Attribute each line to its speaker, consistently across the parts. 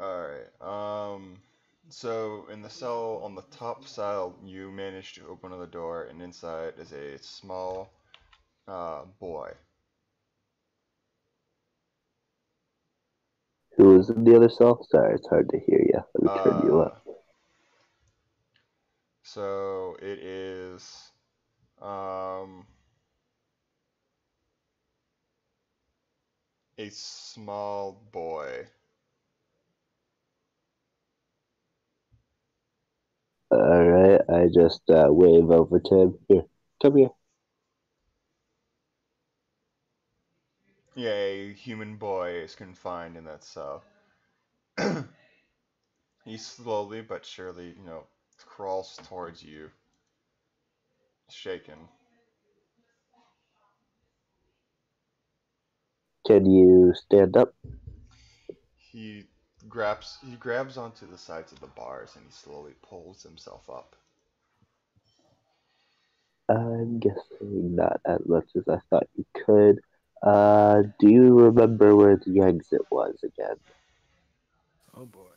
Speaker 1: Alright. So in the cell on the top cell, you manage to open the door, and inside is a small boy.
Speaker 2: Who was in the other cell? Sorry, it's hard to hear you. Let me turn you
Speaker 1: Uh,
Speaker 2: up.
Speaker 1: so it is um a small boy.
Speaker 2: Alright, I just wave over to him. Here, come here.
Speaker 1: Yeah, a human boy is confined in that cell. He slowly but surely, crawls towards you, shaken.
Speaker 2: Can you stand up?
Speaker 1: He he grabs onto the sides of the bars and he slowly pulls himself up.
Speaker 2: I'm guessing not as much as I thought you could. Do you remember where the exit was again?
Speaker 3: Oh boy.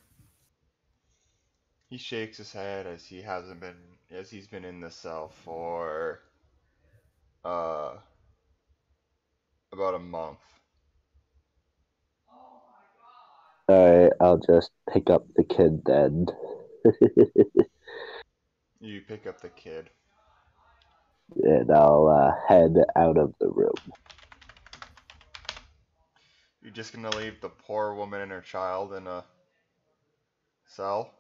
Speaker 1: He shakes his head as he's been in the cell for uh about a month.
Speaker 2: Alright, I'll just pick up the kid then.
Speaker 1: You pick up the kid.
Speaker 2: And I'll head out of the room.
Speaker 1: You're just gonna leave the poor woman and her child in a cell?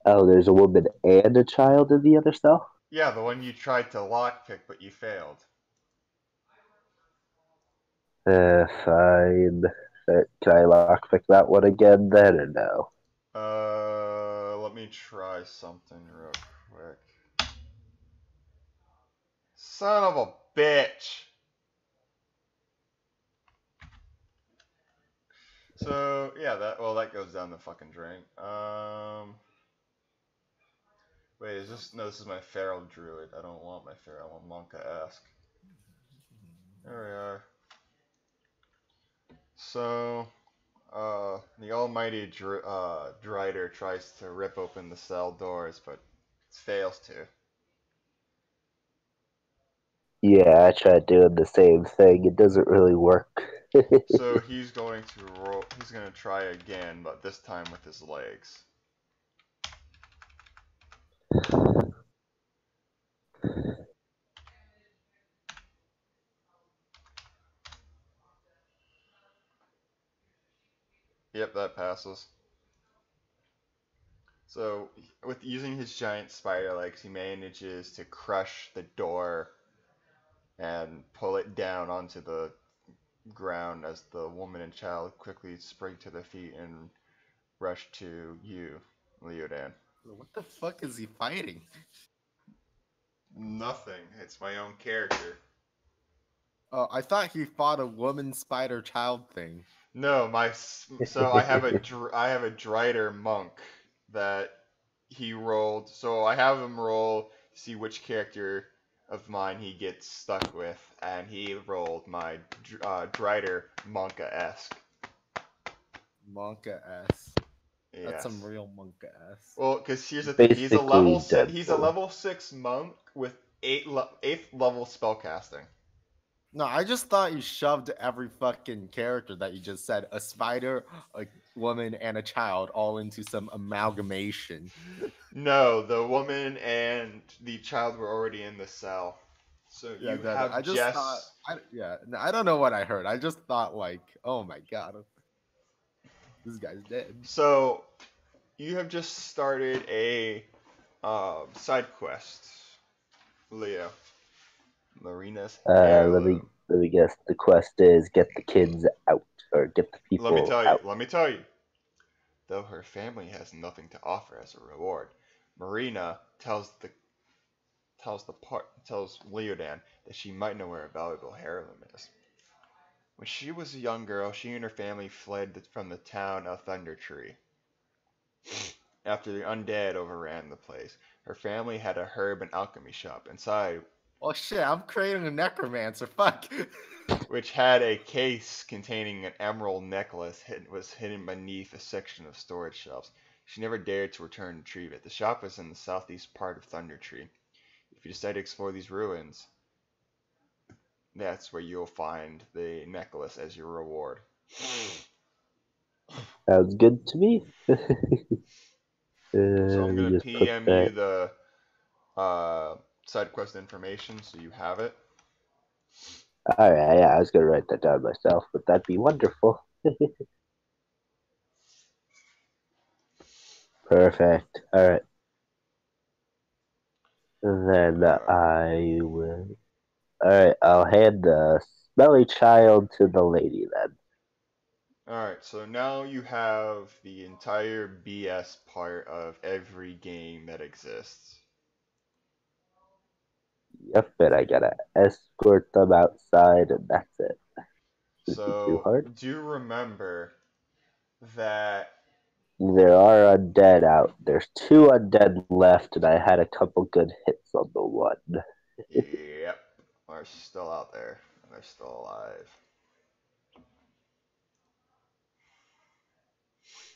Speaker 2: Oh, there's a woman and a child in the other cell?
Speaker 1: Yeah, the one you tried to lockpick but you failed.
Speaker 2: Fine. Can I lockpick that one again then or no?
Speaker 1: Let me try something real quick. Son of a bitch! So yeah, that goes down the fucking drain. Wait, is this no? This is my feral druid. I don't want my feral. I want Monka-esque. There we are. So, the almighty Drider tries to rip open the cell doors, but fails to.
Speaker 2: Yeah, I tried doing the same thing. It doesn't really work.
Speaker 1: So he's going to roll. He's going to try again, but this time with his legs. Yep, that passes. So, with using his giant spider legs, he manages to crush the door and pull it down onto the ground as the woman and child quickly spring to their feet and rush to you, Leodan.
Speaker 3: What the fuck is he fighting?
Speaker 1: Nothing. It's my own character.
Speaker 3: Oh, I thought he fought a woman spider child thing.
Speaker 1: No, so I have a Drider monk that he rolled. So I have him roll to see which character of mine he gets stuck with, and he rolled my Drider Monka-esque.
Speaker 3: Monka ass. That's some
Speaker 1: Yes.
Speaker 3: real monka ass.
Speaker 1: Well, because here's the thing,
Speaker 2: Basically,
Speaker 1: he's a
Speaker 2: Deadpool.
Speaker 1: level 6 monk with 8th level spellcasting.
Speaker 3: No, I just thought you shoved every fucking character that you just said, a spider, a woman, and a child, all into some amalgamation.
Speaker 1: No, the woman and the child were already in the cell. So
Speaker 3: Yeah,
Speaker 1: you
Speaker 3: that I
Speaker 1: have
Speaker 3: just thought.
Speaker 1: Jess.
Speaker 3: No, I don't know what I heard. I just thought like, oh my god, this guy's dead.
Speaker 1: So you have just started a side quest, Leo. Marina's
Speaker 2: Let me
Speaker 1: heirloom.
Speaker 2: guess. The quest is get the kids out or get the
Speaker 1: Let me
Speaker 2: people
Speaker 1: tell you.
Speaker 2: out.
Speaker 1: Let me tell you. Though her family has nothing to offer as a reward, Marina tells Leodan that she might know where a valuable heirloom is. When she was a young girl, she and her family fled from the town of Thunder Tree. After the undead overran the place, her family had a herb and alchemy shop. Inside
Speaker 3: Oh shit, I'm creating a necromancer. Fuck.
Speaker 1: which had a case containing an emerald necklace was hidden beneath a section of storage shelves. She never dared to return and retrieve it. The shop was in the southeast part of Thunder Tree. If you decide to explore these ruins, that's where you'll find the necklace as your reward.
Speaker 2: Sounds good to me.
Speaker 1: So I'm
Speaker 2: Let me
Speaker 1: gonna
Speaker 2: just put
Speaker 1: PM you
Speaker 2: that.
Speaker 1: the side quest information so you have it.
Speaker 2: Alright, yeah, I was gonna write that down myself, but that'd be wonderful. Perfect. Alright. Then I will. Alright, I'll hand the smelly child to the lady then.
Speaker 1: Alright, so now you have the entire BS part of every game that exists.
Speaker 2: Yep, and I gotta escort them outside, and that's it. Should be too
Speaker 1: So,
Speaker 2: hard.
Speaker 1: do remember that.
Speaker 2: There are undead out. There's 2 undead left, and I had a couple good hits on the one.
Speaker 1: Yep, are still out there. They're still alive.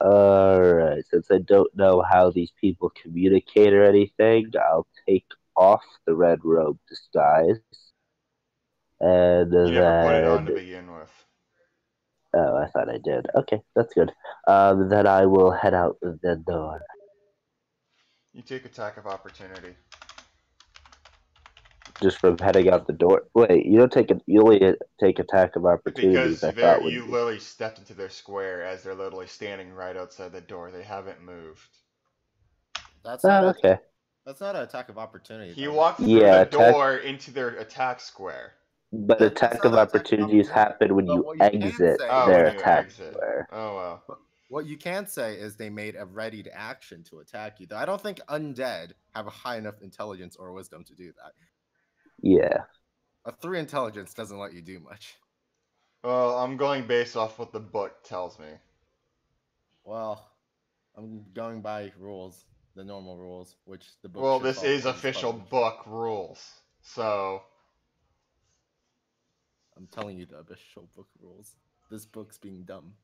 Speaker 2: Alright, since I don't know how these people communicate or anything, I'll take off the red robe disguise. And
Speaker 1: You never put it on
Speaker 2: then.
Speaker 1: to begin with.
Speaker 2: Oh, I thought I did. Okay, that's good. Then I will head out the door.
Speaker 1: You take attack of opportunity.
Speaker 2: Just from heading out the door. Wait, you don't take it. You only take attack of opportunities.
Speaker 1: Because
Speaker 2: I thought would
Speaker 1: you
Speaker 2: be.
Speaker 1: literally stepped into their square as they're literally standing right outside the door. They haven't moved.
Speaker 3: That's not
Speaker 2: Okay.
Speaker 3: That's not an attack of opportunity.
Speaker 1: He
Speaker 3: Though.
Speaker 1: walked through
Speaker 2: Yeah,
Speaker 1: the door into their attack square.
Speaker 2: But
Speaker 3: That's
Speaker 2: attack
Speaker 3: not
Speaker 2: of
Speaker 3: an attack of
Speaker 2: opportunities
Speaker 3: opportunity.
Speaker 2: happen when
Speaker 3: But
Speaker 2: you
Speaker 3: what you can
Speaker 2: exit
Speaker 3: say
Speaker 1: Oh,
Speaker 3: is
Speaker 2: their
Speaker 1: when you
Speaker 2: attack
Speaker 1: exit.
Speaker 2: square.
Speaker 1: Oh, well.
Speaker 3: What you can say is they made a ready to action to attack you. Though I don't think undead have a high enough intelligence or wisdom to do that.
Speaker 2: Yeah.
Speaker 3: A 3 intelligence doesn't let you do much.
Speaker 1: Well, I'm going based off what the book tells me.
Speaker 3: Well, I'm going by rules, the normal rules, which the book.
Speaker 1: Well,
Speaker 3: should
Speaker 1: this
Speaker 3: follow
Speaker 1: is
Speaker 3: because it's
Speaker 1: official
Speaker 3: published.
Speaker 1: book rules. So,
Speaker 3: I'm telling you the official book rules. This book's being dumb.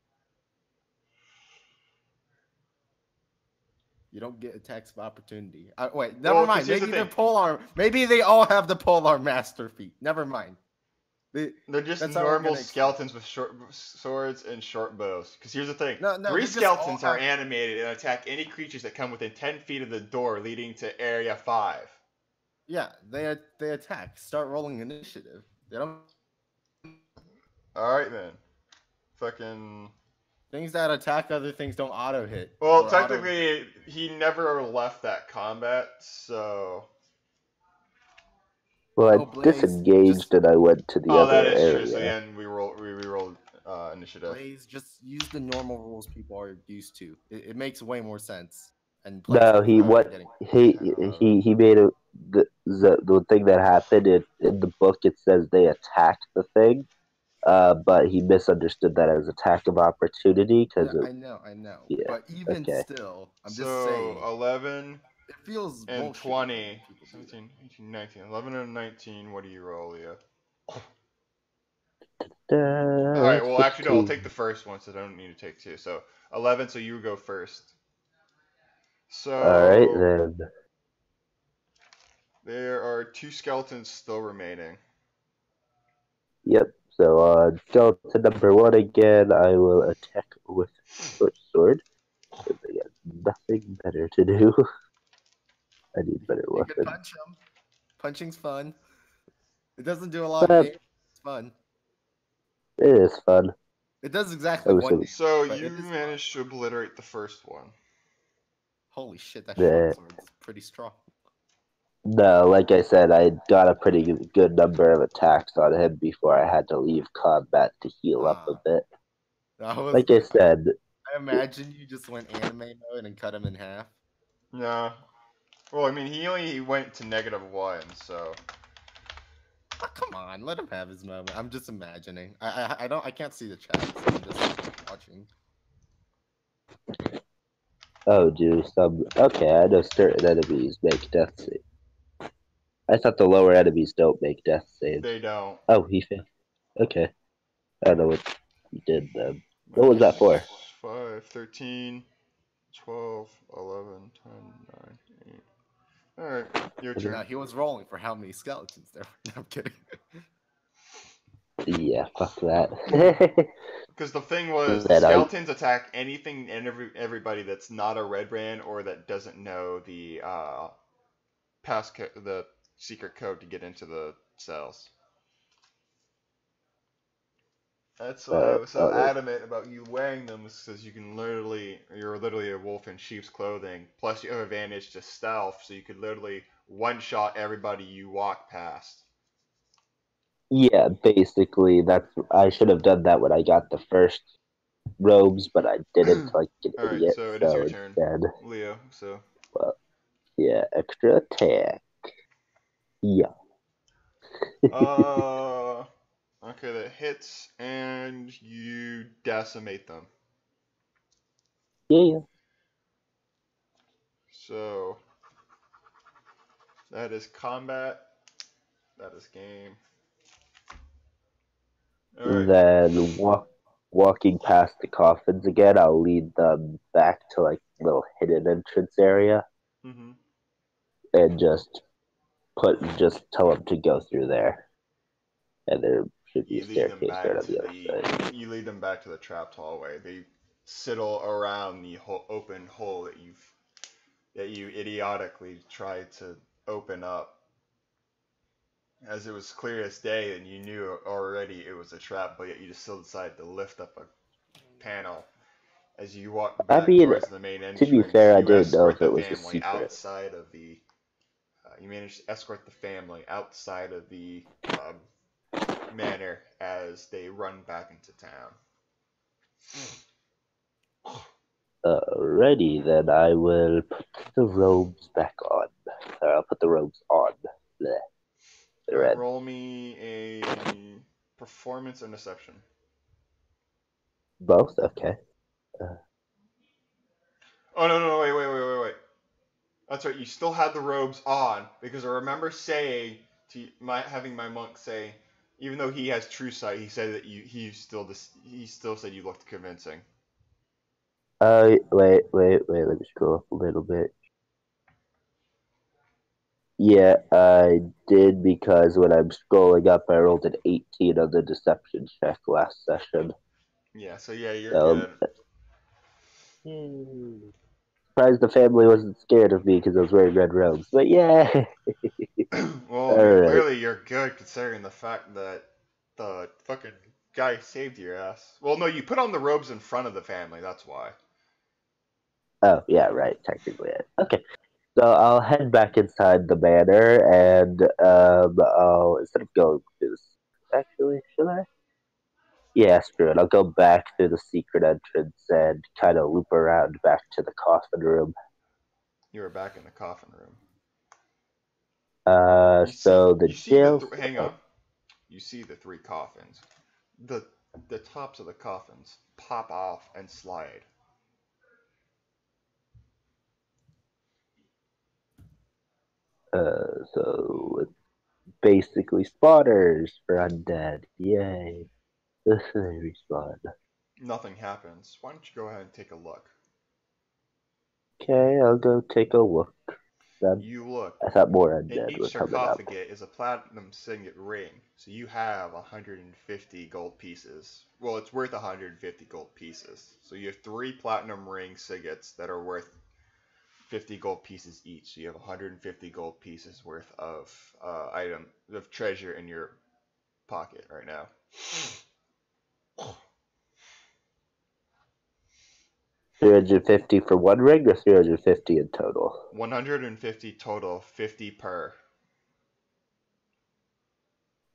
Speaker 3: You don't get attacks of opportunity. Wait, never
Speaker 1: Well, 'cause
Speaker 3: mind.
Speaker 1: here's the
Speaker 3: Maybe they're
Speaker 1: thing.
Speaker 3: polearm. Maybe they all have the polearm master feat. Never mind.
Speaker 1: they're just
Speaker 3: That's how we're
Speaker 1: normal
Speaker 3: gonna
Speaker 1: skeletons with short swords and short bows. Because here's the thing.
Speaker 3: No,
Speaker 1: 3
Speaker 3: they just all
Speaker 1: skeletons are
Speaker 3: have-
Speaker 1: animated and attack any creatures that come within 10 feet of the door leading to Area 5.
Speaker 3: Yeah, they attack. Start rolling initiative. They don't.
Speaker 1: Alright then. Fucking.
Speaker 3: Things that attack other things don't auto hit.
Speaker 1: Well,
Speaker 3: or
Speaker 1: technically, he never left that combat, so.
Speaker 2: Well, I
Speaker 3: Oh, Blaze,
Speaker 2: disengaged and I went to the
Speaker 1: Oh, that
Speaker 2: other
Speaker 1: is true. So
Speaker 2: area.
Speaker 1: then we rerolled initiative.
Speaker 3: Blaze, just use the normal rules people are used to. It makes way more sense. And
Speaker 2: No, he made the thing that happened in the book. It says they attacked the thing, but he misunderstood that as attack of opportunity because
Speaker 3: I know.
Speaker 2: Yeah,
Speaker 3: But even
Speaker 2: okay.
Speaker 3: still, I'm
Speaker 1: So
Speaker 3: just saying.
Speaker 1: 11
Speaker 3: It feels
Speaker 1: and
Speaker 3: bullshit
Speaker 1: 20,
Speaker 3: when people do
Speaker 1: 17, 18, 19. 11 and 19, what do you roll, Leah? Alright, well, actually, no, I'll take the first one, so I don't need to take 2. So 11, so you go first. So.
Speaker 2: Alright, then.
Speaker 1: There are 2 skeletons still remaining.
Speaker 2: Yep. So skeleton number 1 again. I will attack with short sword. Because I got nothing better to do. I need better
Speaker 3: You can
Speaker 2: weapons.
Speaker 3: punch him. Punching's fun. It doesn't do a lot of damage. It's fun.
Speaker 2: It is fun.
Speaker 3: It does exactly one damage.
Speaker 1: So
Speaker 3: but
Speaker 1: you
Speaker 3: it is
Speaker 1: managed to obliterate the first one.
Speaker 3: Holy shit, that
Speaker 2: Yeah.
Speaker 3: short sword is pretty strong.
Speaker 2: No, like I said, I got a pretty good number of attacks on him before I had to leave combat to heal up a bit. Like I said,
Speaker 3: I imagine you just went anime mode and cut him in half.
Speaker 1: No. Well, I mean, he only went to -1, so.
Speaker 3: Oh, come on, let him have his moment. I'm just imagining. I can't see the chat, so I'm just watching.
Speaker 2: oh, do some. Okay, I know certain enemies make death save. I thought the lower enemies don't make death saves.
Speaker 1: They don't.
Speaker 2: Oh, he failed. Okay. I don't know what he did then. What was that for?
Speaker 1: 5, 13, 12, 11, 10, 9, 8. Alright, your turn.
Speaker 3: Now he was rolling for how many skeletons there were. No, I'm kidding.
Speaker 2: Yeah, fuck that.
Speaker 1: Because the thing was, the
Speaker 2: That I-
Speaker 1: skeletons attack anything and everybody that's not a red brand or that doesn't know the the secret code to get into the cells. That's why I was so adamant about you wearing them, because you're literally a wolf in sheep's clothing. Plus, you have advantage to stealth, so you could literally one-shot everybody you walk past.
Speaker 2: Yeah, basically, I should have done that when I got the first robes, but I didn't, like an
Speaker 1: Alright,
Speaker 2: idiot.
Speaker 1: so it is your turn,
Speaker 2: instead,
Speaker 1: Leo. So.
Speaker 2: well, yeah, extra attack. Yeah.
Speaker 1: Okay, that hits, and you decimate them.
Speaker 2: Yeah.
Speaker 1: So, that is combat. That is game. Alright.
Speaker 2: Then walking past the coffins again, I'll lead them back to like little hidden entrance area,
Speaker 1: Mm-hmm.
Speaker 2: and just tell them to go through there, and there should be
Speaker 1: You
Speaker 2: a
Speaker 1: lead them
Speaker 2: staircase right
Speaker 1: back
Speaker 2: on
Speaker 1: to
Speaker 2: the other side.
Speaker 1: you lead them back to the trapped hallway. They sidle around the open hole that you idiotically tried to open up, as it was clear as day, and you knew already it was a trap, but yet you just still decided to lift up a panel. As you walk back towards the main entrance,
Speaker 2: to be fair, I
Speaker 1: you
Speaker 2: didn't know
Speaker 1: escort
Speaker 2: if
Speaker 1: the
Speaker 2: it was a
Speaker 1: family
Speaker 2: secret.
Speaker 1: outside of the. You manage to escort the family outside of the manor as they run back into town.
Speaker 2: Alrighty, then I will put the robes back on. I'll put the robes on. Blech.
Speaker 1: Alright, roll me a performance and deception.
Speaker 2: Both? Okay.
Speaker 1: Oh, no, wait. That's right, you still had the robes on, because I remember saying, having my monk say, even though he has true sight, he said that he still said you looked convincing.
Speaker 2: Wait, let me scroll up a little bit. Yeah, I did, because when I'm scrolling up, I rolled an 18 on the deception check last session.
Speaker 1: Yeah, so yeah, you're good.
Speaker 2: Surprised the family wasn't scared of me because I was wearing red robes, but yeah.
Speaker 1: Well, I mean, clearly you're good considering the fact that the fucking guy saved your ass. Well, no, you put on the robes in front of the family, that's why.
Speaker 2: Oh, yeah, right, technically. Okay. So I'll head back inside the manor, and I'll, instead of going through this, actually, should I? Yeah, screw it. I'll go back through the secret entrance and kind of loop around back to the coffin room.
Speaker 1: You were back in the coffin room. Hang on. You see the three coffins. The tops of the coffins pop off and slide.
Speaker 2: So it's basically spawners for undead. Yay. This is respawn.
Speaker 1: Nothing happens. Why don't you go ahead and take a look?
Speaker 2: Okay, I'll go take a look. Then.
Speaker 1: You look.
Speaker 2: I thought more undead
Speaker 1: in each
Speaker 2: were coming up.
Speaker 1: sarcophagus is a platinum signet ring, so you have 150 gold pieces. Well, it's worth 150 gold pieces. So you have 3 platinum ring signets that are worth 50 gold pieces each. So you have 150 gold pieces worth of treasure in your pocket right now.
Speaker 2: 350 for one ring, or 350 in total?
Speaker 1: 150 total, 50 per.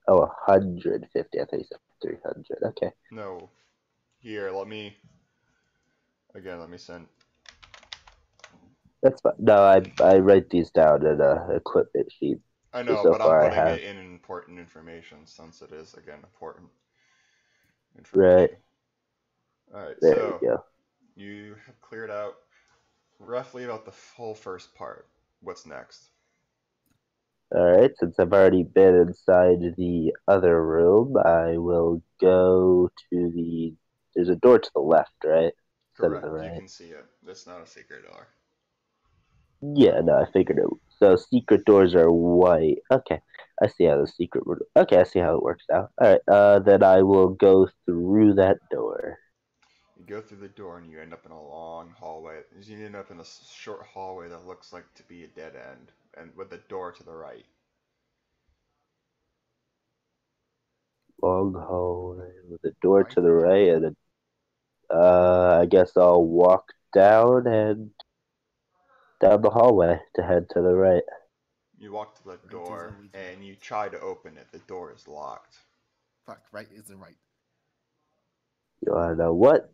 Speaker 2: Oh, 150. I thought you said 300. Okay.
Speaker 1: No. Here, let me send.
Speaker 2: That's fine. No, I write these down in a equipment sheet.
Speaker 1: I know,
Speaker 2: so
Speaker 1: but I'm putting it in important information since it is, again, important information.
Speaker 2: Right.
Speaker 1: Alright,
Speaker 2: there
Speaker 1: so
Speaker 2: we go.
Speaker 1: You have cleared out roughly about the whole first part. What's next?
Speaker 2: Alright, since I've already been inside the other room, I will go to the. There's a door to the left, right? Instead of the
Speaker 1: Correct. You
Speaker 2: right.
Speaker 1: can see it. That's not a secret door.
Speaker 2: Yeah, no, I figured it. So secret doors are white. Okay, I see how the secret. Okay, I see how it works out. Alright, then I will go through that door.
Speaker 1: You go through the door and you end up in a long hallway. You end up in a short hallway that looks like to be a dead end, and with a door to the right.
Speaker 2: Long hallway with a door
Speaker 3: Right
Speaker 2: to the
Speaker 3: again.
Speaker 2: right, and then, I guess I'll walk down and down the hallway to head to the right.
Speaker 1: You walk to the
Speaker 3: Right is
Speaker 1: door
Speaker 3: always
Speaker 1: and
Speaker 3: right.
Speaker 1: you try to open it. The door is locked.
Speaker 3: Fuck, right isn't right.
Speaker 2: You wanna know what?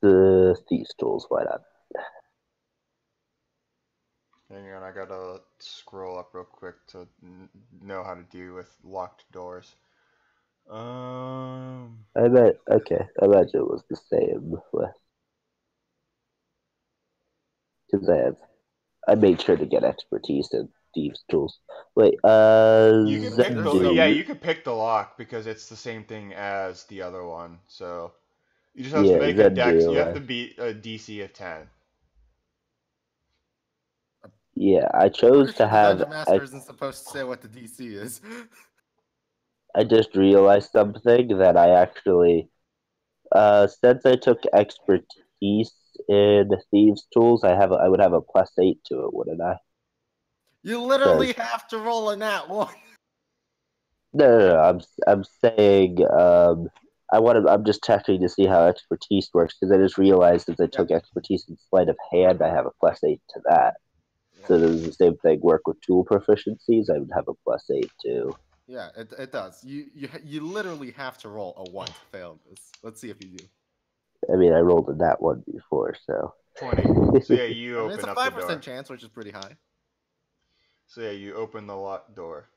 Speaker 2: The thieves' tools. Why not?
Speaker 1: Hang on, I gotta scroll up real quick to know how to deal with locked doors.
Speaker 2: I bet. Okay, I imagine it was the same with because I made sure to get expertise in thieves' tools. Wait,
Speaker 1: You can pick
Speaker 3: They're
Speaker 1: the
Speaker 3: so
Speaker 1: yeah,
Speaker 2: Zendu.
Speaker 1: you can pick the lock because it's the same thing as the other one. So you just have to
Speaker 2: Yeah,
Speaker 1: make a dex. You
Speaker 2: Zendu.
Speaker 1: have to beat a DC of 10.
Speaker 2: Yeah, I
Speaker 3: I'm
Speaker 2: chose
Speaker 3: pretty
Speaker 2: to
Speaker 3: sure the
Speaker 2: have.
Speaker 3: dungeon master isn't supposed to say what the DC is.
Speaker 2: I just realized something that I actually. Since I took expertise in thieves' tools, I would have a +8 to it, wouldn't I?
Speaker 3: You literally
Speaker 2: Because
Speaker 3: have to roll a nat one.
Speaker 2: no, I'm saying I'm just checking to see how expertise works because I just realized as I
Speaker 3: Yeah,
Speaker 2: took expertise in sleight of hand, I have a +8 to that.
Speaker 3: yeah,
Speaker 2: So does the same thing work with tool proficiencies? I would have a +8 too.
Speaker 3: yeah. It does. You literally have to roll a 1 to fail this. Let's see if you do.
Speaker 2: I mean, I rolled in that one before, so
Speaker 1: 20. So yeah, you
Speaker 3: I mean, it's
Speaker 1: open
Speaker 3: a
Speaker 1: up the
Speaker 3: 5%
Speaker 1: door.
Speaker 3: chance, which is pretty high.
Speaker 1: So yeah, you open the locked door.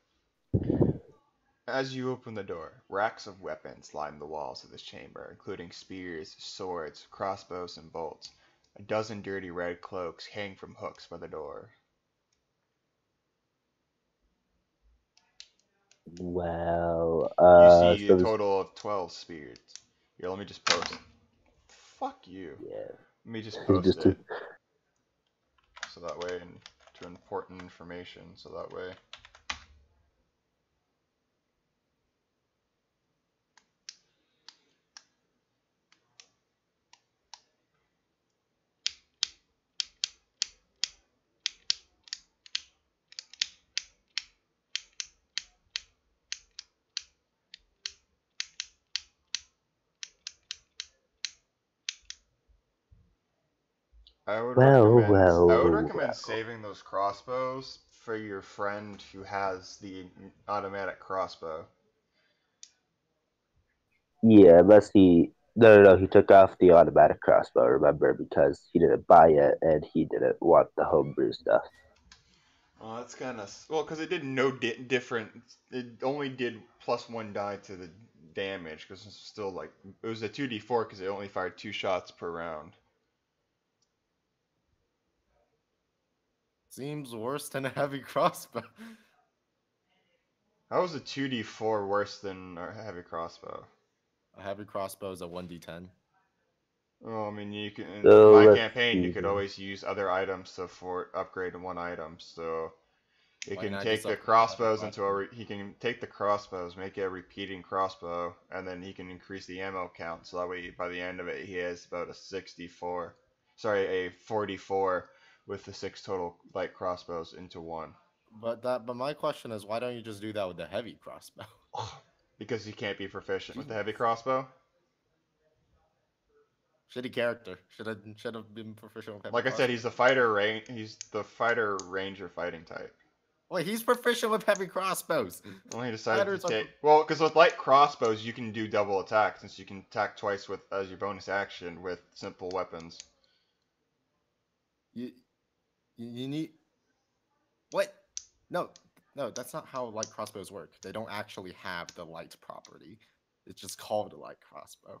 Speaker 1: As you open the door, racks of weapons line the walls of this chamber, including spears, swords, crossbows, and bolts. A dozen dirty red cloaks hang from hooks by the door.
Speaker 2: well,
Speaker 1: You see a
Speaker 2: so this,
Speaker 1: total of 12 spears. Here, let me just post. Fuck you.
Speaker 2: yeah,
Speaker 1: Let me just post
Speaker 2: just
Speaker 1: it so that way, and to important information, so that way.
Speaker 2: well,
Speaker 1: I would
Speaker 2: well,
Speaker 1: recommend saving those crossbows for your friend who has the automatic crossbow.
Speaker 2: yeah, unless he. No, he took off the automatic crossbow, remember, because he didn't buy it and he didn't want the homebrew stuff.
Speaker 1: Oh, that's kind of well, because it did no different. It only did +1 die to the damage because it's still like it was a 2d4 because it only fired 2 shots per round.
Speaker 3: Seems worse than a heavy crossbow.
Speaker 1: How was a 2d4 worse than a heavy crossbow?
Speaker 3: A heavy crossbow is a 1d10.
Speaker 1: Well, I mean, you can in
Speaker 2: So
Speaker 1: my
Speaker 2: let's
Speaker 1: campaign you
Speaker 2: see
Speaker 1: could
Speaker 2: here.
Speaker 1: always use other items to for upgrade one item. So he
Speaker 3: Why
Speaker 1: can
Speaker 3: not
Speaker 1: take
Speaker 3: just
Speaker 1: the
Speaker 3: upgrade another
Speaker 1: crossbows into
Speaker 3: weapon?
Speaker 1: he can take the crossbows, make it a repeating crossbow, and then he can increase the ammo count. So that way, by the end of it, he has about a 64, sorry, a 44 with the 6 total light crossbows into one.
Speaker 3: But my question is, why don't you just do that with the heavy crossbow?
Speaker 1: Because he can't be proficient with the
Speaker 3: Jeez.
Speaker 1: heavy crossbow.
Speaker 3: Shitty character. Should have been proficient with heavy
Speaker 1: Like I said,
Speaker 3: crossbow.
Speaker 1: he's the fighter he's the fighter ranger fighting type.
Speaker 3: Wait, he's proficient with heavy crossbows.
Speaker 1: Well, he decided to
Speaker 3: Fighters are.
Speaker 1: take well, because with light crossbows you can do double attack since you can attack twice with as your bonus action with simple weapons.
Speaker 3: You, you need. What? No, no, that's not how light crossbows work. They don't actually have the light property. It's just called a light crossbow.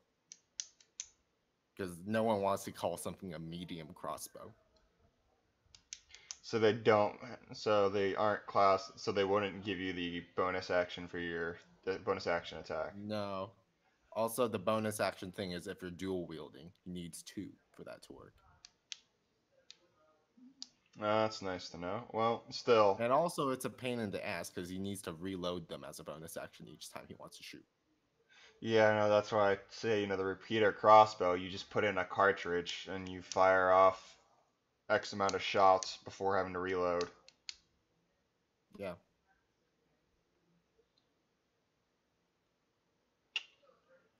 Speaker 3: Because no one wants to call something a medium crossbow.
Speaker 1: So they don't. So they aren't class. So they wouldn't give you the bonus action for the bonus action attack.
Speaker 3: No. Also, the bonus action thing is if you're dual wielding, he needs 2 for that to work.
Speaker 1: That's nice to know. Well, still.
Speaker 3: And also, it's a pain in the ass because he needs to reload them as a bonus action each time he wants to shoot.
Speaker 1: Yeah, no, that's why I say, the repeater crossbow, you just put in a cartridge and you fire off X amount of shots before having to reload.
Speaker 3: Yeah.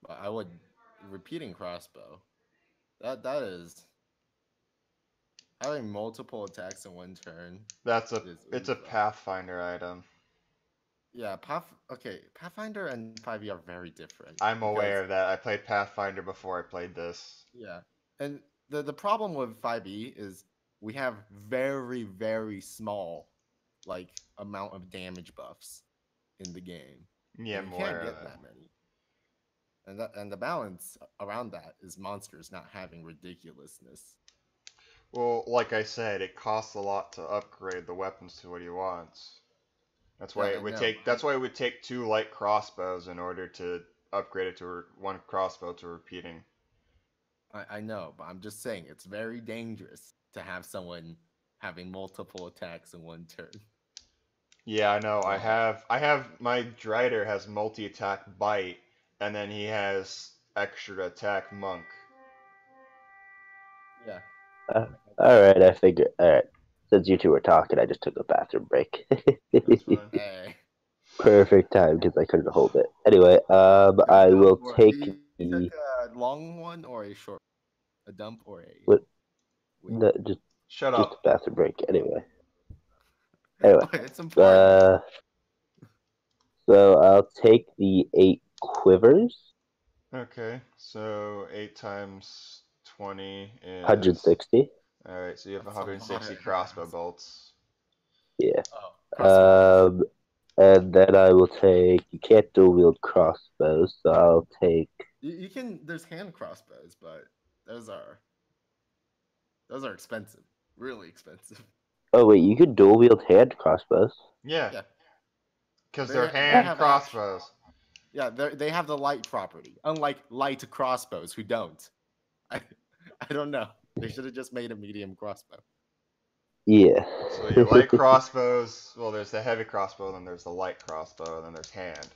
Speaker 3: But I would repeating crossbow. That is having multiple attacks in one turn.
Speaker 1: It's a Pathfinder item.
Speaker 3: Yeah, Pathfinder and 5e are very different.
Speaker 1: I'm aware of that. I played Pathfinder before I played this.
Speaker 3: Yeah, and the problem with 5e is we have very, very small, amount of damage buffs in the game.
Speaker 1: Yeah,
Speaker 3: you
Speaker 1: more
Speaker 3: can't get that many. And the balance around that is monsters not having ridiculousness.
Speaker 1: Well, like I said, it costs a lot to upgrade the weapons to what he wants. That's why it would take. That's why it would take 2 light crossbows in order to upgrade it to 1 crossbow to repeating.
Speaker 3: I know, but I'm just saying it's very dangerous to have someone having multiple attacks in one turn.
Speaker 1: Yeah, I know. I have my Drider has multi-attack bite, and then he has extra attack monk.
Speaker 3: Yeah.
Speaker 2: Alright, I figured. Alright. Since you two were talking, I just took a bathroom break.
Speaker 3: Hey.
Speaker 2: Perfect time because I couldn't hold it. Anyway, I will take the.
Speaker 3: You took a long one or a short? A dump or a.
Speaker 2: What? No,
Speaker 1: Shut
Speaker 2: just
Speaker 1: up.
Speaker 2: a bathroom break. Anyway.
Speaker 3: It's important.
Speaker 2: So I'll take the 8 quivers.
Speaker 1: Okay, so 8 times 20 is
Speaker 2: 160.
Speaker 1: Alright, so you have 160 crossbow bolts.
Speaker 2: Yeah.
Speaker 3: Oh,
Speaker 2: and then I will take. You can't dual wield crossbows, so I'll take.
Speaker 3: You can. There's hand crossbows, but those are expensive. Really expensive.
Speaker 2: Oh wait, you can dual wield hand crossbows.
Speaker 1: Yeah. Because they're hand crossbows.
Speaker 3: They have the light property, unlike light crossbows who don't. I don't know. They should have just made a medium crossbow.
Speaker 2: Yeah.
Speaker 1: So you light crossbows. Well, there's the heavy crossbow, then there's the light crossbow, and then there's hand.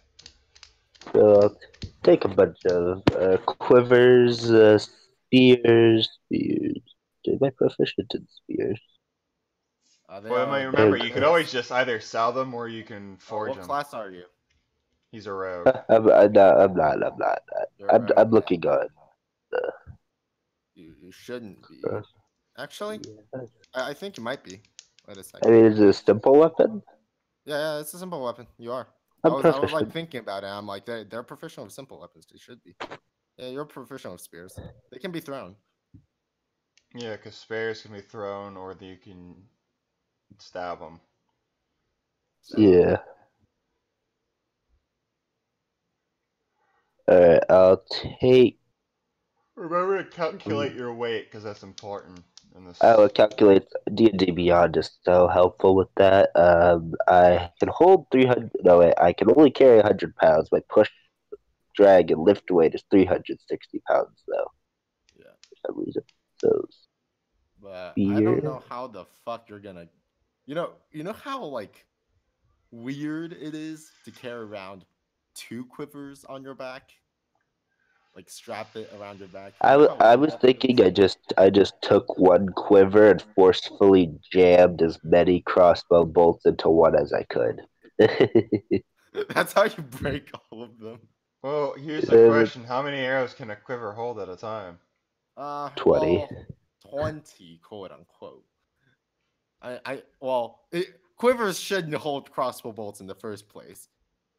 Speaker 2: So I'll take a bunch of quivers, spears. Am I proficient in spears?
Speaker 1: Well, remember, you could always just either sell them or you can forge them.
Speaker 3: What class are you?
Speaker 1: He's a rogue.
Speaker 2: I'm not. I'm looking on.
Speaker 3: You shouldn't be. Actually, I think you might be. Wait a second.
Speaker 2: I mean, is it a simple weapon?
Speaker 3: Yeah, it's a simple weapon. You are. I was like thinking about it. I'm like, they're proficient with simple weapons. They should be. Yeah, you're proficient with spears. They can be thrown.
Speaker 1: Yeah, because spears can be thrown, or you can stab them.
Speaker 2: Yeah. Alright, I'll take.
Speaker 1: Remember to calculate your weight, because that's important.
Speaker 2: I will calculate. D&D Beyond is so helpful with that. I can hold 300. No, wait, I can only carry 100 pounds. My push, drag, and lift weight is 360 pounds, though.
Speaker 3: Yeah.
Speaker 2: For some reason. So.
Speaker 3: But I don't know how the fuck you're gonna. You know how weird it is to carry around 2 quivers on your back. Strap it around your back.
Speaker 2: I was thinking I just took 1 quiver and forcefully jammed as many crossbow bolts into one as I could.
Speaker 3: That's how you break all of them.
Speaker 1: Well, here's the question: how many arrows can a quiver hold at a time?
Speaker 2: 20.
Speaker 3: Well, 20, quote unquote. Quivers shouldn't hold crossbow bolts in the first place.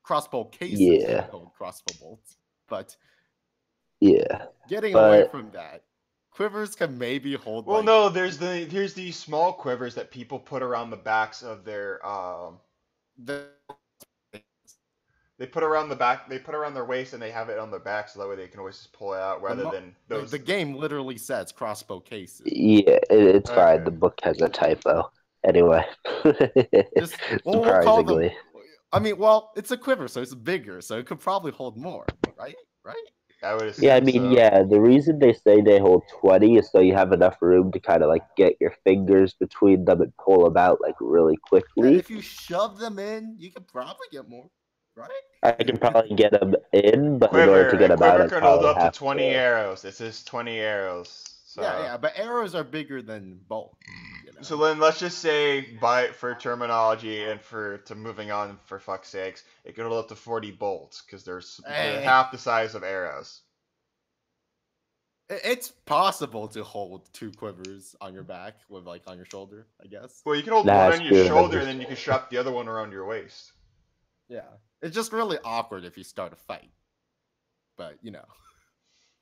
Speaker 3: Crossbow cases should hold crossbow bolts, but.
Speaker 2: Yeah.
Speaker 3: Getting away from that, quivers can maybe hold.
Speaker 1: Well, no, here's these small quivers that people put around the backs of their They put around the back. They put around their waist, and they have it on their back, so that way they can always just pull it out, rather than those.
Speaker 3: The game literally says crossbow cases.
Speaker 2: Yeah, it's fine. The book has a typo. Anyway,
Speaker 3: we'll call them.
Speaker 2: surprisingly.
Speaker 3: I mean, well, it's a quiver, so it's bigger, so it could probably hold more, right? Right?
Speaker 1: I would
Speaker 2: Yeah, I
Speaker 1: assume
Speaker 2: mean,
Speaker 1: so.
Speaker 2: yeah, the reason they say they hold 20 is so you have enough room to kind of like get your fingers between them and pull them out like really
Speaker 3: Yeah,
Speaker 2: quickly.
Speaker 3: if you shove them in, you could probably get more, right?
Speaker 2: I can probably get them in, but in order to
Speaker 1: Quiver.
Speaker 2: get
Speaker 1: A
Speaker 2: them out,
Speaker 1: quiver
Speaker 2: I'd
Speaker 1: can hold
Speaker 2: probably
Speaker 1: up to
Speaker 2: have
Speaker 1: 20
Speaker 2: to.
Speaker 1: arrows. It says 20 arrows. So.
Speaker 3: Yeah, but arrows are bigger than bolts. You know?
Speaker 1: So then let's just say, for terminology and to moving on, for fuck's sakes, it can hold up to 40 bolts because they're half the size of arrows.
Speaker 3: It's possible to hold 2 quivers on your back with like on your shoulder, I guess.
Speaker 1: Well, you can hold one on your shoulder and then you can strap the other one around your waist.
Speaker 3: Yeah, it's just really awkward if you start a fight. But you know.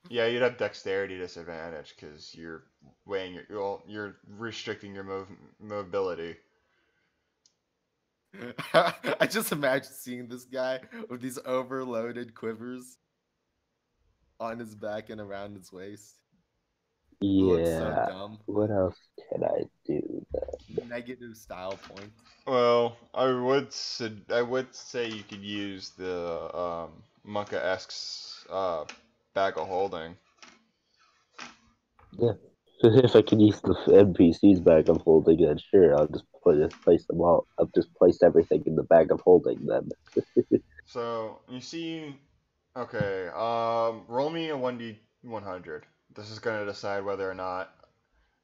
Speaker 1: Yeah, you'd have dexterity disadvantage because you're you're restricting your mobility.
Speaker 3: I just imagine seeing this guy with these overloaded quivers on his back and around his waist.
Speaker 2: Yeah.
Speaker 3: Looks so dumb.
Speaker 2: What else can I do then?
Speaker 3: Negative style point.
Speaker 1: Well, I would say you could use the Monka-esque's bag of holding.
Speaker 2: Yeah. If I can use the NPC's bag of holding, then sure, I'll just place them all. I'll just place everything in the bag of holding then.
Speaker 1: So you see, okay, roll me a 1d100. This is gonna decide whether or not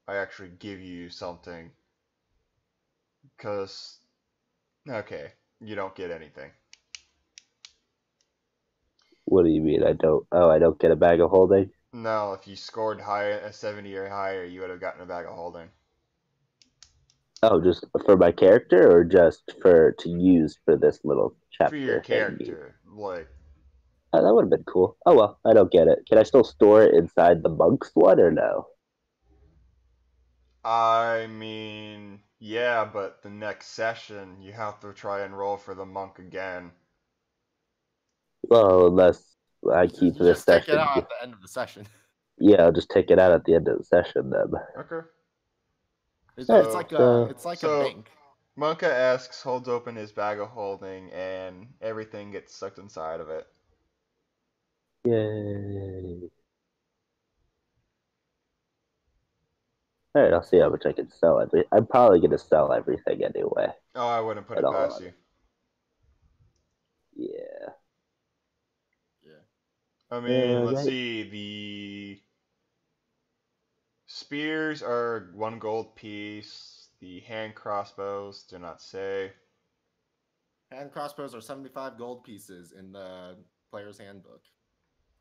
Speaker 1: I actually give you something. Cause, okay, you don't get anything.
Speaker 2: What do you mean? I don't get a bag of holding?
Speaker 1: No, if you scored higher, a 70 or higher, you would have gotten a bag of holding.
Speaker 2: Oh, just for my character, or just to use for this little chapter?
Speaker 1: For your character, like.
Speaker 2: Oh, that would have been cool. Oh well, I don't get it. Can I still store it inside the monk's one or no?
Speaker 1: I mean, yeah, but the next session you have to try and roll for the monk again.
Speaker 2: Well, unless I keep this
Speaker 3: just
Speaker 2: session.
Speaker 3: Take it out at the end of the session.
Speaker 2: Yeah, I'll just take it out at the end of the session then.
Speaker 1: Okay.
Speaker 3: It's like a bank.
Speaker 1: Monka-esque holds open his bag of holding, and everything gets sucked inside of it.
Speaker 2: Yay! All right, I'll see how much I can sell. I'm probably gonna sell everything anyway.
Speaker 1: Oh, I wouldn't put it past you.
Speaker 2: Yeah.
Speaker 1: I mean, let's see. The spears are 1 gold piece. The hand crossbows do not say.
Speaker 3: Hand crossbows are 75 gold pieces in the player's handbook.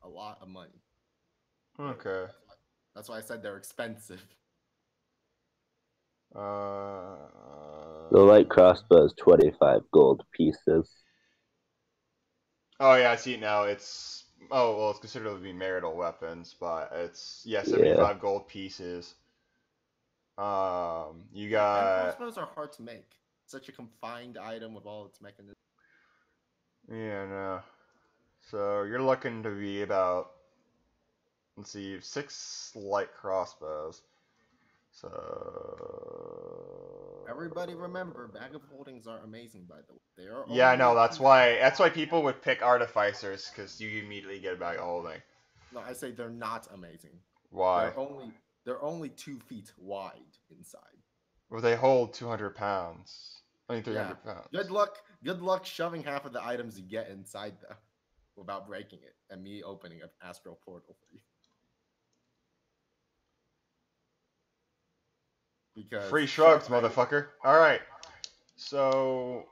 Speaker 3: A lot of money.
Speaker 1: Okay.
Speaker 3: That's why I said they're expensive.
Speaker 2: The light crossbow is 25 gold pieces.
Speaker 1: Oh yeah, I see it now. It's considered to be marital weapons, but it's 75 gold pieces. You got.
Speaker 3: And crossbows are hard to make. Such a confined item with all its mechanisms.
Speaker 1: Yeah, no. So you're looking to be about, let's see, 6 light crossbows. So
Speaker 3: everybody remember, bag of holdings are amazing, by the way. They are.
Speaker 1: Yeah, I know. That's why people would pick artificers, because you immediately get a bag of holding.
Speaker 3: No, I say they're not amazing.
Speaker 1: Why?
Speaker 3: They're only 2 feet wide inside.
Speaker 1: Well, they hold 200 pounds. I mean, 300 pounds.
Speaker 3: Good luck shoving half of the items you get inside though, without breaking it, and me opening an astral portal for you. Because
Speaker 1: free shrugs, motherfucker. All right. So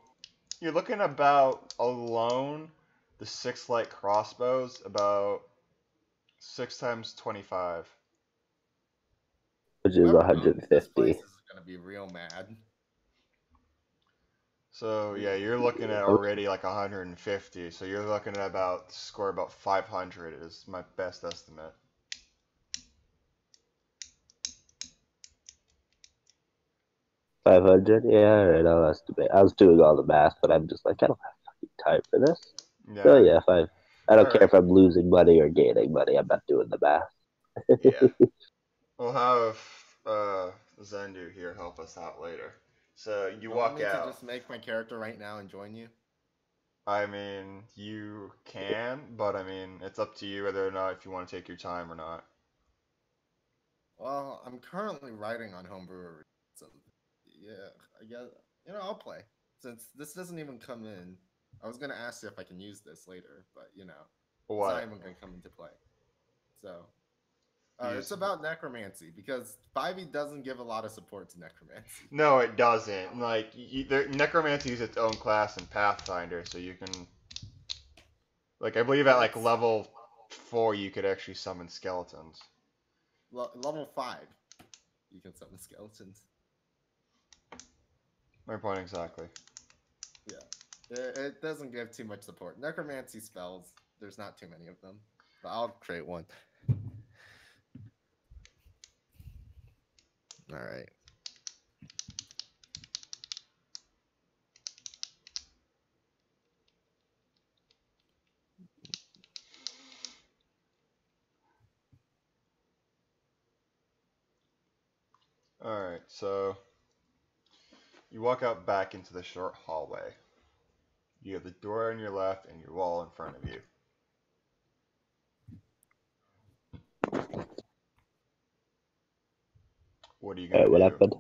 Speaker 1: you're looking about alone the 6 light crossbows about 6 times 25.
Speaker 2: Which is 150.
Speaker 3: This place is gonna be real mad.
Speaker 1: So yeah, you're looking at already like 150. So you're looking at score about 500 is my best estimate.
Speaker 2: $500? Yeah, alright, I'll estimate. I was doing all the math, but I'm just like, I don't have fucking time for this. Yeah. So yeah, I don't care if I'm losing money or gaining money. I'm not doing the math.
Speaker 1: Yeah. We'll have Zendu here help us out later. So you
Speaker 3: Want
Speaker 1: walk
Speaker 3: me to
Speaker 1: out.
Speaker 3: just make my character right now and join you?
Speaker 1: I mean, you can, but I mean, it's up to you whether or not if you want to take your time or not.
Speaker 3: Well, I'm currently writing on homebrew, so yeah, I guess I'll play since this doesn't even come in. I was gonna ask you if I can use this later, but it's not
Speaker 1: What?
Speaker 3: even gonna come into play. So it's
Speaker 1: Use.
Speaker 3: about necromancy because 5e doesn't give a lot of support to necromancy.
Speaker 1: No, it doesn't. Like, necromancy is its own class in Pathfinder, so you can. Like, I believe at like
Speaker 3: It's
Speaker 1: level 4 you could actually summon skeletons.
Speaker 3: level 5. You can summon skeletons.
Speaker 1: My point exactly.
Speaker 3: Yeah, it doesn't give too much support. Necromancy spells, there's not too many of them, but I'll create one. All right.
Speaker 1: Alright, so you walk out back into the short hallway. You have the door on your left and your wall in front of you. What are you gonna
Speaker 2: Alright, what
Speaker 1: do?
Speaker 2: happened?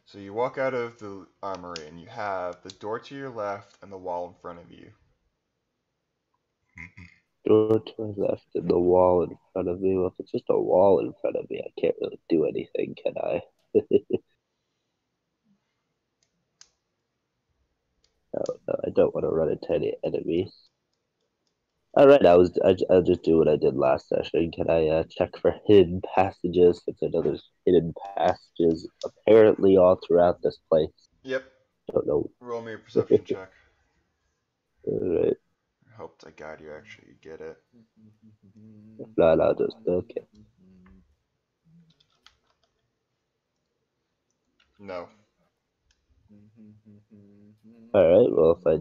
Speaker 1: So you walk out of the armory and you have the door to your left and the wall in front of you.
Speaker 2: Door to my left and the wall in front of me. Well, if it's just a wall in front of me, I can't really do anything, can I? No, I don't want to run into any enemies. Alright, I'll just do what I did last session. Can I check for hidden passages? Since I know there's hidden passages apparently all throughout this place.
Speaker 1: Yep.
Speaker 2: Don't know.
Speaker 1: Roll me a perception check.
Speaker 2: Alright.
Speaker 1: I hope to God you actually get it.
Speaker 2: If not, I'll just okay.
Speaker 1: No.
Speaker 2: Alright, well if I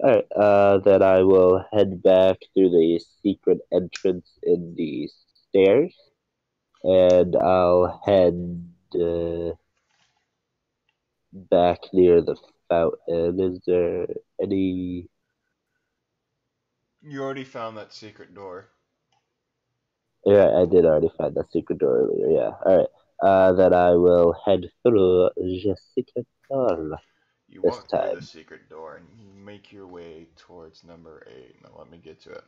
Speaker 2: alright, then I will head back through the secret entrance in the stairs. And I'll head back near the fountain. Is there any
Speaker 1: You already found that secret door.
Speaker 2: Yeah, I did already find that secret door earlier. Yeah. All right. Then I will head through the secret door
Speaker 1: You
Speaker 2: this
Speaker 1: walk through the
Speaker 2: time.
Speaker 1: secret door and you make your way towards number 8. Now let me get to it.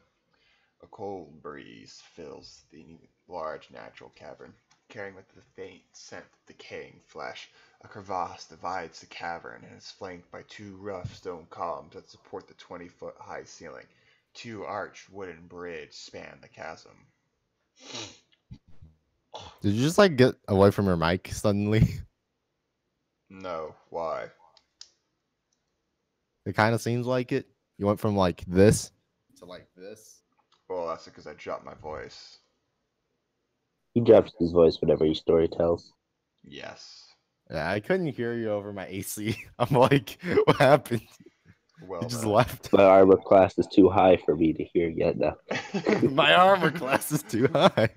Speaker 1: A cold breeze fills the large natural cavern, carrying with it the faint scent of decaying flesh. A crevasse divides the cavern and is flanked by two rough stone columns that support the 20-foot high ceiling. Two arched wooden bridges span the chasm.
Speaker 3: Did you just get away from your mic suddenly?
Speaker 1: No, why?
Speaker 3: It kind of seems like it. You went from this to this.
Speaker 1: Well, that's because I dropped my voice.
Speaker 2: He drops his voice whenever he story tells.
Speaker 1: Yes.
Speaker 3: Yeah, I couldn't hear you over my AC. I'm like, what happened?
Speaker 1: Well,
Speaker 3: You just
Speaker 1: then.
Speaker 3: left.
Speaker 2: My armor class is too high for me to hear yet now.
Speaker 3: My armor class is too high.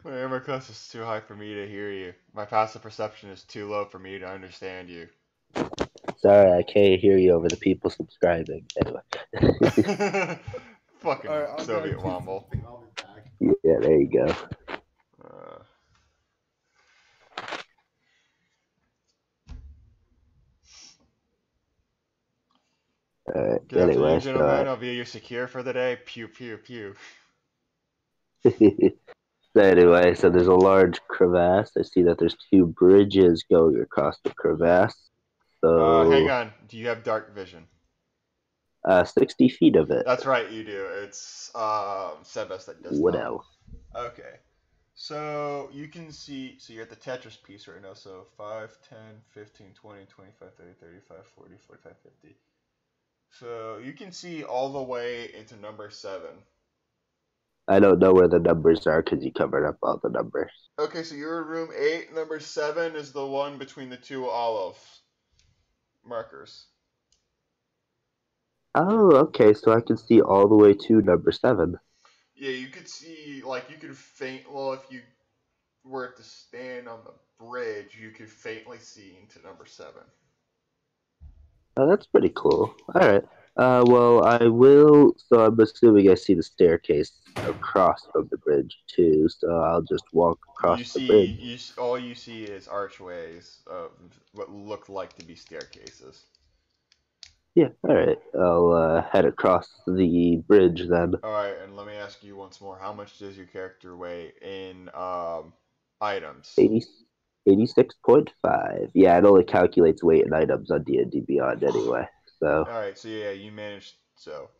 Speaker 1: My armor class is too high for me to hear you. My passive perception is too low for me to understand you.
Speaker 2: Sorry, I can't hear you over the people subscribing. Anyway.
Speaker 1: Fucking
Speaker 3: Right,
Speaker 1: Soviet womble.
Speaker 3: I'll be back.
Speaker 2: Yeah, there you go.
Speaker 1: Good
Speaker 2: Anyway,
Speaker 1: afternoon, gentlemen. I'll be your secure for the day. Pew, pew, pew.
Speaker 2: So anyway, so there's a large crevasse. I see that there's two bridges going across the crevasse. So
Speaker 1: Hang on. Do you have dark vision?
Speaker 2: 60 feet of it.
Speaker 1: That's right, you do. It's Sebas that does
Speaker 2: What
Speaker 1: not.
Speaker 2: else?
Speaker 1: Okay. So you can see, so you're at the Tetris piece right now. So 5, 10, 15, 20, 25, 30, 35, 40, 45, 50. So you can see all the way into number 7.
Speaker 2: I don't know where the numbers are because you covered up all the numbers.
Speaker 1: Okay, so you're in room 8. Number 7 is the one between the two olive markers.
Speaker 2: Oh, okay. So I can see all the way to number 7.
Speaker 1: Yeah, you could see, you could faint, well, if you were to stand on the bridge, you can faintly see into number 7.
Speaker 2: Oh, that's pretty cool. All right. Well, I will. So I'm assuming I see the staircase across from the bridge too. So I'll just walk across the bridge.
Speaker 1: All you see is archways of what look like to be staircases.
Speaker 2: Yeah. All right. I'll head across the bridge then.
Speaker 1: All right, and let me ask you once more: how much does your character weigh in items?
Speaker 2: 86.5. Yeah, it only calculates weight and items on D&D Beyond anyway. So.
Speaker 1: All right, so yeah, you managed. So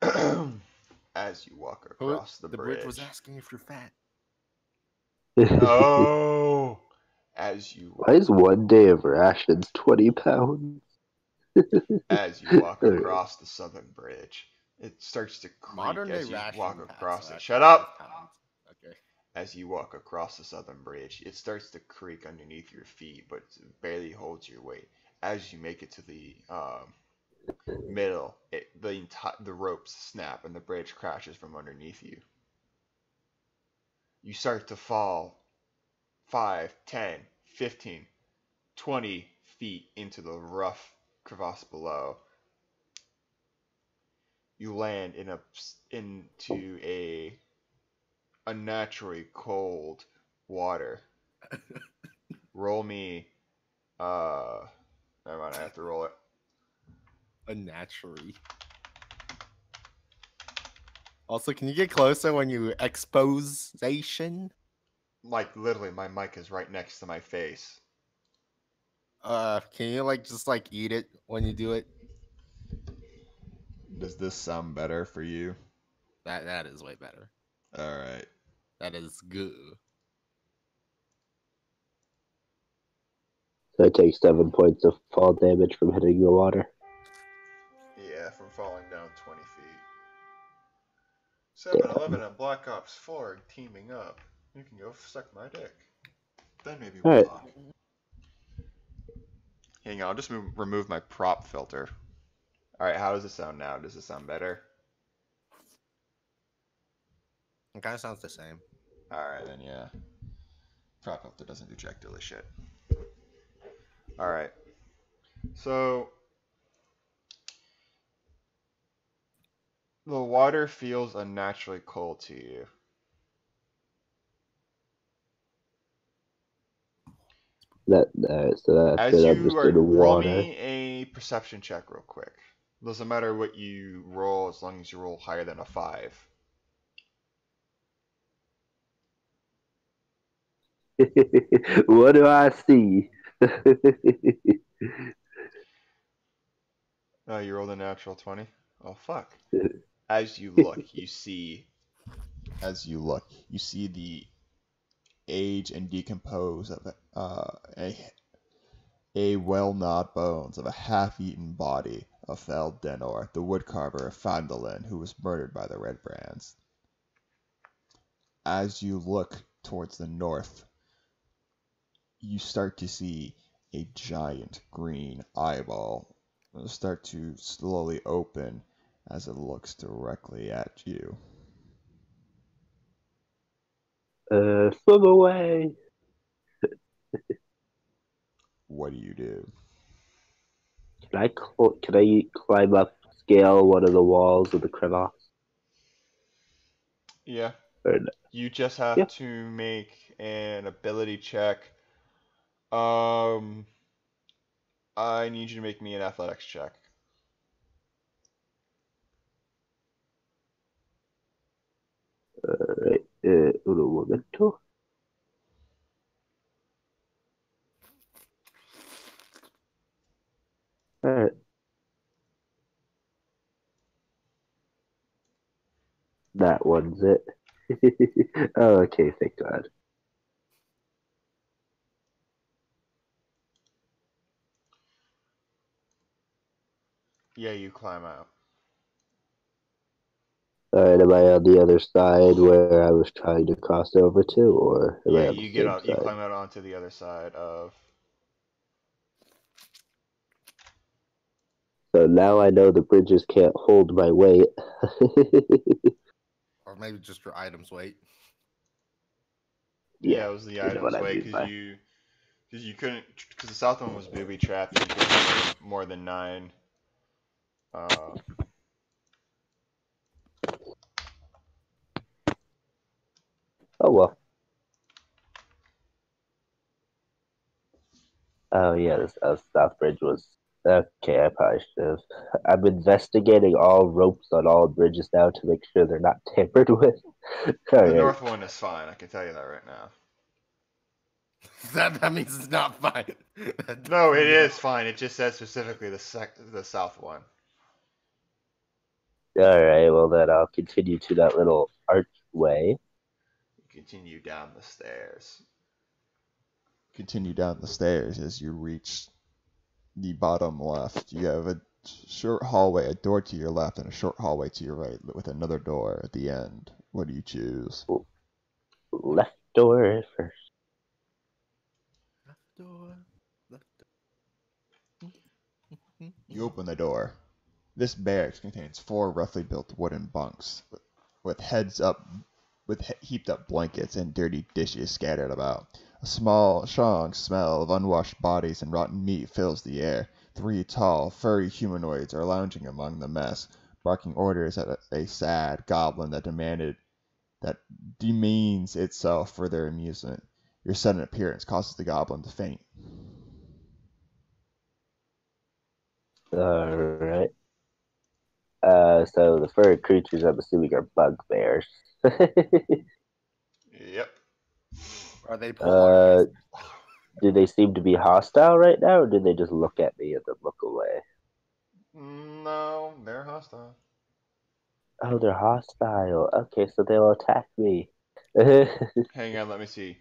Speaker 1: as you walk across the bridge,
Speaker 3: bridge was asking if you're fat.
Speaker 1: Oh, as you
Speaker 2: Why is one day of rations 20 pounds?
Speaker 1: As you walk across the southern bridge, it starts to creak
Speaker 3: Modern day
Speaker 1: as you
Speaker 3: ration
Speaker 1: walk
Speaker 3: packs
Speaker 1: across
Speaker 3: are
Speaker 1: it.
Speaker 3: actually
Speaker 1: Shut up!
Speaker 3: 5 pounds. Okay.
Speaker 1: As you walk across the southern bridge, it starts to creak underneath your feet, but it barely holds your weight. As you make it to the middle, the ropes snap and the bridge crashes from underneath you. You start to fall 5, 10, 15, 20 feet into the rough crevasse below. You land into a unnaturally cold water. Roll me. Never mind. I have to roll it.
Speaker 3: Unnaturally. Also, can you get closer when you exposition?
Speaker 1: Like literally, my mic is right next to my face.
Speaker 3: Can you just eat it when you do it?
Speaker 1: Does this sound better for you?
Speaker 3: That is way better.
Speaker 1: All right.
Speaker 3: That is good.
Speaker 2: So I take 7 points of fall damage from hitting the water.
Speaker 1: Yeah, from falling down 20 feet. 7-Eleven and Black Ops 4 teaming up. You can go suck my dick. Then maybe we'll
Speaker 2: Alright.
Speaker 1: talk. Hang on, I'll just remove my prop filter. Alright, how does it sound now? Does it sound better?
Speaker 3: It kind of sounds the same.
Speaker 1: Alright, then yeah. Prop filter doesn't do jack dilly shit. Alright. So, the water feels unnaturally cold to you.
Speaker 2: So that's
Speaker 1: As
Speaker 2: it. I'm
Speaker 1: you
Speaker 2: just
Speaker 1: are,
Speaker 2: in the
Speaker 1: roll
Speaker 2: water.
Speaker 1: me a perception check real quick. Doesn't matter what you roll as long as you roll higher than a 5.
Speaker 2: What do I see?
Speaker 1: Oh, you rolled a natural 20? Oh, fuck. As you look, you see the age and decompose of a well-gnawed bones of a half-eaten body of Fel Denor, the woodcarver of Phandalin, who was murdered by the Red Brands. As you look towards the north, you start to see a giant green eyeball start to slowly open as it looks directly at you.
Speaker 2: Swim away.
Speaker 1: What do you do?
Speaker 2: Can I climb up, scale one of the walls of the crevasse?
Speaker 1: Yeah.
Speaker 2: Or no?
Speaker 1: You just have to make an ability check. I need you to make me an athletics check.
Speaker 2: Alright. Uno momento. Alright. That one's it. Oh, okay, thank God.
Speaker 1: Yeah, you climb out.
Speaker 2: Alright, am I on the other side where I was trying to cross over to, or am I on the same
Speaker 1: You
Speaker 2: side?
Speaker 1: climb out onto the other side of.
Speaker 2: So now I know the bridges can't hold my weight.
Speaker 3: Or maybe just your items weight.
Speaker 1: Yeah,
Speaker 2: Yeah,
Speaker 1: it was the
Speaker 2: you know what
Speaker 1: items
Speaker 2: I
Speaker 1: way
Speaker 2: mean by.
Speaker 1: because you couldn't because the south one was booby trapped. And you couldn't have more than 9. Uh,
Speaker 2: Oh well. Oh yeah, this South Bridge was okay. I probably should have. I'm investigating all ropes on all bridges now to make sure they're not tampered with. All
Speaker 1: the
Speaker 2: right.
Speaker 1: north one is fine. I can tell you that right now.
Speaker 3: That means it's not fine.
Speaker 1: No, it is fine. It just says specifically the south one.
Speaker 2: All right. Well, then I'll continue to that little archway.
Speaker 1: Continue down the stairs. Continue down the stairs as you reach the bottom left. You have a short hallway, a door to your left, and a short hallway to your right with another door at the end. What do you choose?
Speaker 2: Left door first.
Speaker 3: Left door. Left door.
Speaker 1: You open the door. This barracks contains 4 roughly built wooden bunks with heads up with heaped up blankets and dirty dishes scattered about. A strong smell of unwashed bodies and rotten meat fills the air. 3 tall, furry humanoids are lounging among the mess, barking orders at a sad goblin that demeans itself for their amusement. Your sudden appearance causes the goblin to faint.
Speaker 2: All right. So the furry creatures, I'm assuming, are bugbears.
Speaker 1: Yep.
Speaker 3: Are they Polaris?
Speaker 2: Do they seem to be hostile right now, or do they just look at me and then look away?
Speaker 1: No, they're hostile.
Speaker 2: Oh, they're hostile. Okay, so they'll attack me.
Speaker 1: Hang on, let me see.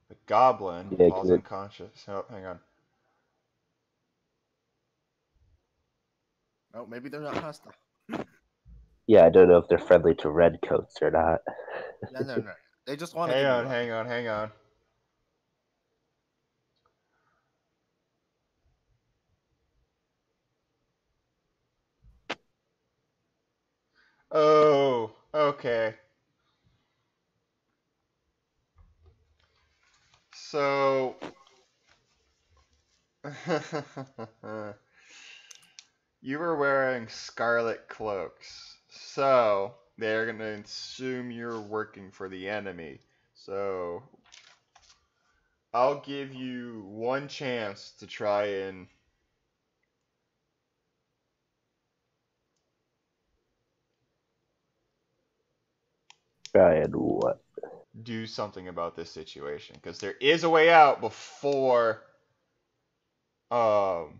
Speaker 1: The goblin
Speaker 2: Yeah,
Speaker 1: falls unconscious. Oh, hang on.
Speaker 3: Oh, maybe they're not hostile.
Speaker 2: yeah, I don't know if they're friendly to redcoats or not.
Speaker 3: No. They just want to give you up.
Speaker 1: Hang on. Oh, okay. So, you were wearing scarlet cloaks. So, they're going to assume you're working for the enemy. So, I'll give you one chance to try and
Speaker 2: Try and what?
Speaker 1: do something about this situation. Because there is a way out before. I'm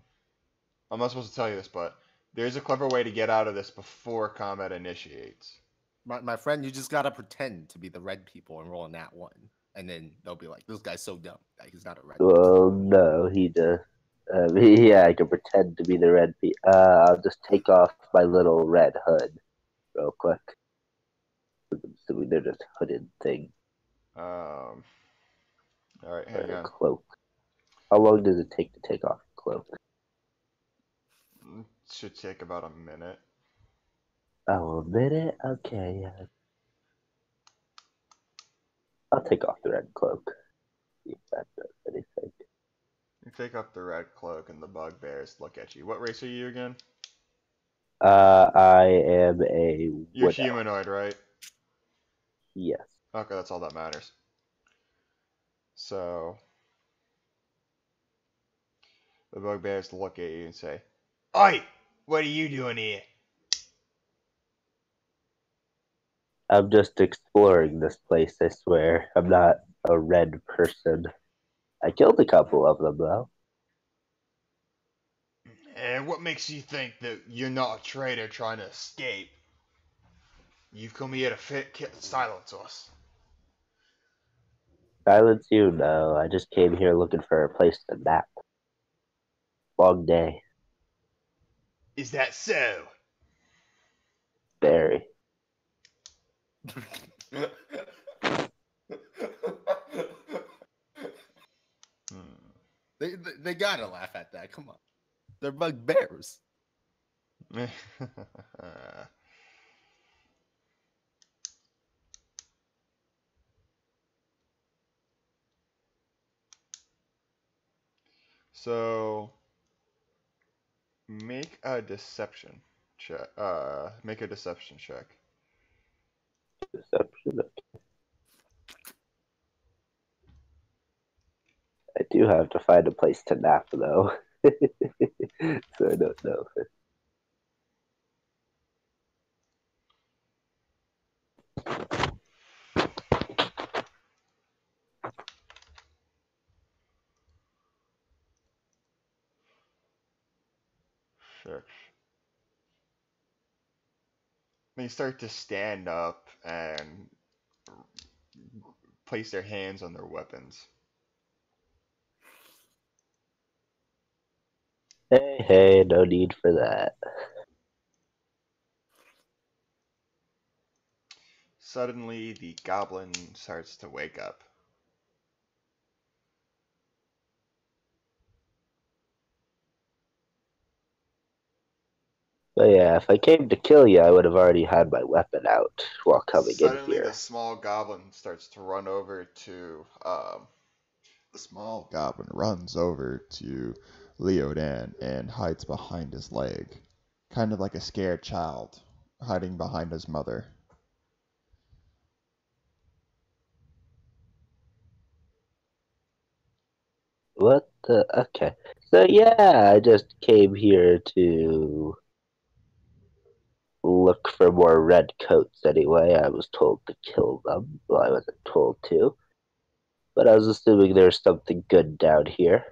Speaker 1: not supposed to tell you this, but there's a clever way to get out of this before combat initiates.
Speaker 3: My friend, you just gotta pretend to be the red people and roll in that one, and then they'll be like, "This guy's so dumb. Like, he's not a red."
Speaker 2: Well, no, he does. Yeah, I can pretend to be the red. I'll just take off my little red hood real quick. So they're just hooded thing.
Speaker 1: All right, hang on.
Speaker 2: Cloak. How long does it take to take off a cloak?
Speaker 1: Should take about a minute.
Speaker 2: Oh, a minute? Okay, yeah. I'll take off the red cloak. See if that does anything.
Speaker 1: You take off the red cloak and the bugbears look at you. What race are you again?
Speaker 2: I am a
Speaker 1: You're
Speaker 2: wood elf.
Speaker 1: humanoid, right?
Speaker 2: Yes.
Speaker 1: Okay, that's all that matters. So, the bugbears look at you and say, "Oi, what are you doing here?"
Speaker 2: I'm just exploring this place, I swear. I'm not a red person. I killed a couple of them, though.
Speaker 1: And what makes you think that you're not a traitor trying to escape? You've come here to silence us.
Speaker 2: Silence you? No, I just came here looking for a place to nap. Long day.
Speaker 1: Is that so?
Speaker 2: Very.
Speaker 3: They gotta laugh at that. Come on, they're bugbears.
Speaker 1: So make a deception check. Make a deception check.
Speaker 2: Deception. I do have to find a place to nap though, so I don't know.
Speaker 1: Sure. They start to stand up and place their hands on their weapons.
Speaker 2: Hey, no need for that.
Speaker 1: Suddenly, the goblin starts to wake up.
Speaker 2: But yeah, if I came to kill you, I would have already had my weapon out while coming in
Speaker 1: Suddenly,
Speaker 2: here.
Speaker 1: the small goblin starts to run over to. The small goblin runs over to Leodan and hides behind his leg, kind of like a scared child hiding behind his mother.
Speaker 2: What the? Okay. So yeah, I just came here to look for more red coats anyway. I was told to kill them. Well, I wasn't told to. But I was assuming there's something good down here.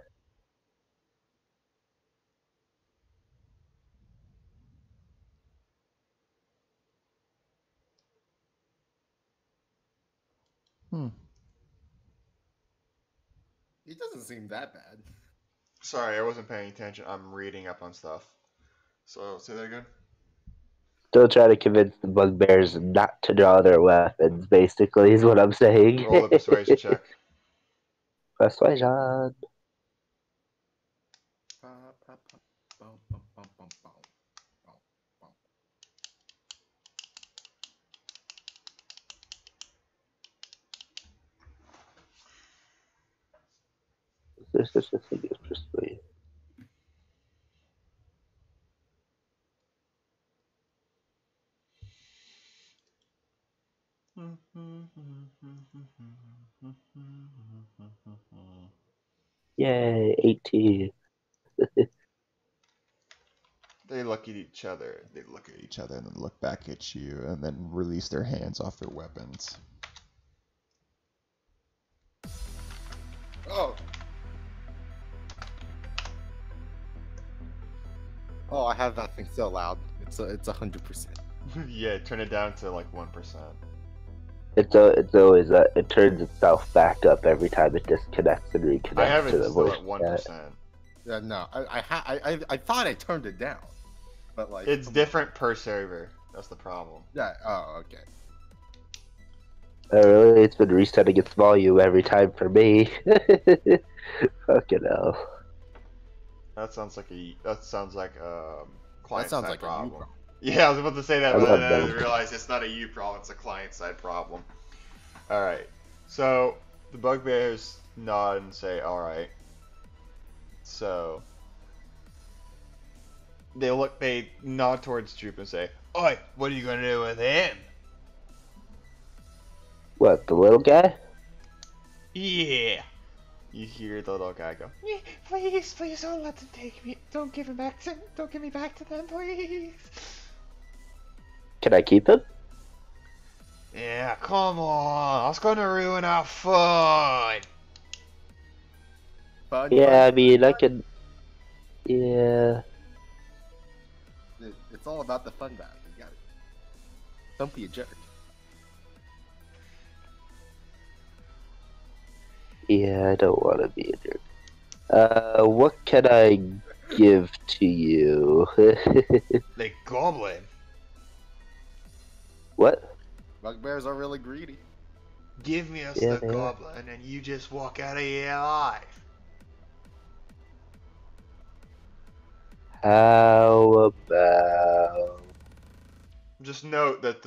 Speaker 3: It doesn't seem that bad.
Speaker 1: Sorry, I wasn't paying attention. I'm reading up on stuff. So, say that again?
Speaker 2: Still trying to convince the bugbears not to draw their weapons, basically, is what I'm saying.
Speaker 1: Roll a persuasion check.
Speaker 2: Persuasion. There's such a thing as persuasion. Yay, 18.
Speaker 1: They look at each other. They look at each other and then look back at you and then release their hands off their weapons.
Speaker 3: Oh. Oh, I have that thing so loud. It's 100%.
Speaker 1: Yeah, turn it down to like 1%.
Speaker 2: It's always it turns itself back up every time it disconnects and reconnects
Speaker 1: I have
Speaker 2: to
Speaker 1: it
Speaker 2: the
Speaker 1: still
Speaker 2: voice
Speaker 1: at 1%.
Speaker 3: Yeah, no, I thought I turned it down, but like
Speaker 1: It's different per server. That's the problem.
Speaker 3: Yeah. Oh, okay.
Speaker 2: Really, it's been resetting its volume every time for me. Fucking hell.
Speaker 1: That sounds like client
Speaker 3: That sounds
Speaker 1: side
Speaker 3: like a you
Speaker 1: problem.
Speaker 3: problem.
Speaker 1: Yeah, I was about to say that,
Speaker 2: I
Speaker 1: but
Speaker 2: love
Speaker 1: then I
Speaker 2: them.
Speaker 1: realized it's not a you problem, it's a client side problem. Alright. So the bugbears nod and say, alright. So they nod towards Droop and say, oi, what are you gonna do with him?
Speaker 2: What, the little guy?
Speaker 1: Yeah. You hear the little guy go, please, please don't let them take me. Don't give me back to them, please.
Speaker 2: Can I keep him?
Speaker 1: Yeah, come on. I was gonna ruin our fun.
Speaker 2: Yeah, I mean, I could. Yeah.
Speaker 3: It's all about the fun back. You got it. Don't be a jerk.
Speaker 2: Yeah, I don't want to be a jerk. What can I give to you?
Speaker 1: The goblin.
Speaker 2: What?
Speaker 3: Bugbears are really greedy.
Speaker 1: Give me us
Speaker 2: Yeah,
Speaker 1: the
Speaker 2: they are.
Speaker 1: goblin and you just walk out of here alive.
Speaker 2: How about...
Speaker 1: Just note that